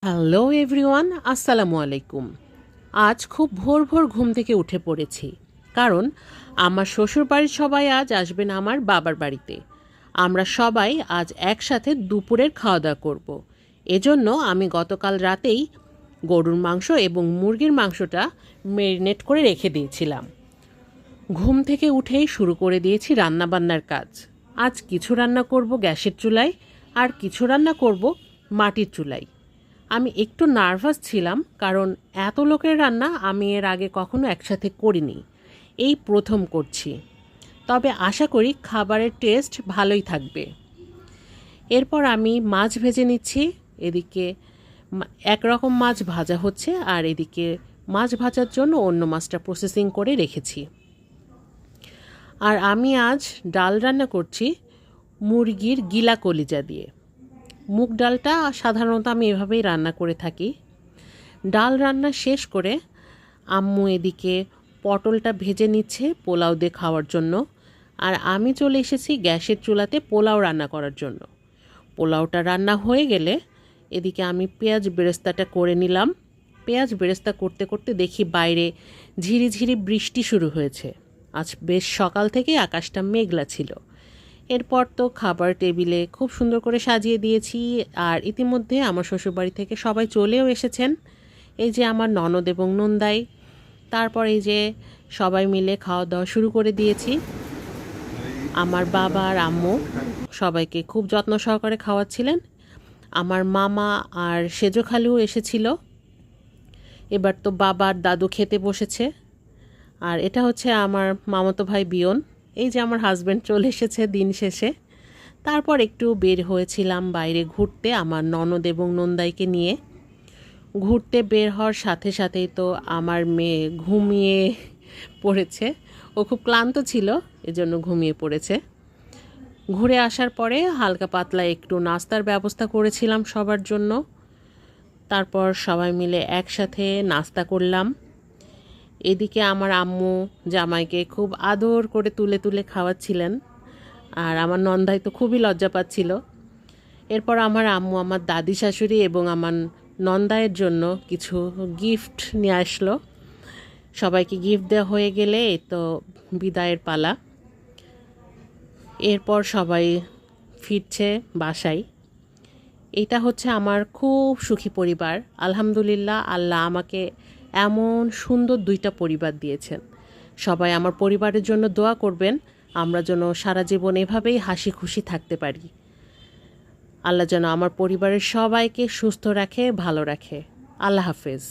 Hello everyone, আসসালামু আলাইকুম। আজ খুব ভোর ভোর ঘুম থেকে উঠে পড়েছি, কারণ আমার শ্বশুরবাড়ির সবাই আজ আসবেন আমার বাবার বাড়িতে। আমরা সবাই আজ একসাথে দুপুরের খাওয়া দাওয়া করব। এজন্য আমি গতকাল রাতেই গরুর মাংস এবং মুরগির মাংসটা ম্যারিনেট করে রেখে দিয়েছিলাম। ঘুম থেকে উঠেই শুরু করে দিয়েছি রান্নাবান্নার কাজ। আজ কিছু রান্না করব গ্যাসের চুলায়, আর কিছু রান্না করব মাটির চুলায়। আমি একটু নার্ভাস ছিলাম, কারণ এত লোকের রান্না আমি এর আগে কখনো একসাথে করিনি, এই প্রথম করছি। তবে আশা করি খাবারের টেস্ট ভালোই থাকবে। এরপর আমি মাছ ভেজে নিচ্ছি। এদিকে একরকম মাছ ভাজা হচ্ছে, আর এদিকে মাছ ভাজার জন্য অন্য মাছটা প্রসেসিং করে রেখেছি। আর আমি আজ ডাল রান্না করছি মুরগির গিলা কলিজা দিয়ে। মুগ ডালটা সাধারণত আমি এভাবেই রান্না করে থাকি। ডাল রান্না শেষ করে আম্মু এদিকে পটলটা ভেজে নিচ্ছে পোলাও দিয়ে খাওয়ার জন্য, আর আমি চলে এসেছি গ্যাসের চুলাতে পোলাও রান্না করার জন্য। পোলাওটা রান্না হয়ে গেলে এদিকে আমি পেঁয়াজ বেরেস্তাটা করে নিলাম। পেঁয়াজ বেরেস্তা করতে করতে দেখি বাইরে ঝিরিঝিরি বৃষ্টি শুরু হয়েছে। আজ বেশ সকাল থেকে আকাশটা মেঘলা ছিল। এরপর তো খাবার টেবিলে খুব সুন্দর করে সাজিয়ে দিয়েছি, আর ইতিমধ্যে আমার শ্বশুরবাড়ি থেকে সবাই চলেও এসেছেন। এই যে আমার ননদ এবং নন্দাই। তারপর এই যে সবাই মিলে খাওয়া দাওয়া শুরু করে দিয়েছি। আমার বাবা আর আম্মু সবাইকে খুব যত্ন সহকারে খাওয়াচ্ছিলেন। আমার মামা আর সেজো খালুও এসেছিল। এবার তো বাবার দাদু খেতে বসেছে। আর এটা হচ্ছে আমার মামাতো ভাই বিয়ন। এই যে আমার হাজব্যান্ড চলে এসেছে দিন শেষে। তারপর একটু বের হয়েছিলাম বাইরে ঘুরতে আমার ননদ এবং নন্দাইকে নিয়ে। ঘুরতে বের হওয়ার সাথে সাথেই তো আমার মেয়ে ঘুমিয়ে পড়েছে। ও খুব ক্লান্ত ছিল, এজন্য ঘুমিয়ে পড়েছে। ঘুরে আসার পরে হালকা পাতলা একটু নাস্তার ব্যবস্থা করেছিলাম সবার জন্য। তারপর সবাই মিলে একসাথে নাস্তা করলাম। এদিকে আমার আম্মু জামাইকে খুব আদর করে তুলে তুলে খাওয়াচ্ছিলেন, আর আমার নন্দাই তো খুবই লজ্জা পাচ্ছিল। এরপর আমার আম্মু আমার দাদি শাশুড়ি এবং আমার নন্দাইয়ের জন্য কিছু গিফট নিয়ে আসলো। সবাইকে গিফট দেওয়া হয়ে গেলে এই তো বিদায়ের পালা। এরপর সবাই ফিরছে বাসায়। এটা হচ্ছে আমার খুব সুখী পরিবার। আলহামদুলিল্লাহ, আল্লাহ আমাকে এমন সুন্দর দুইটা পরিবার দিয়েছেন। সবাই আমার পরিবারের জন্য দোয়া করবেন, আমরা যেন সারা জীবন এভাবেই হাসি খুশি থাকতে পারি। আল্লাহ যেন আমার পরিবারের সবাইকে সুস্থ রাখে, ভালো রাখে। আল্লাহ হাফেজ।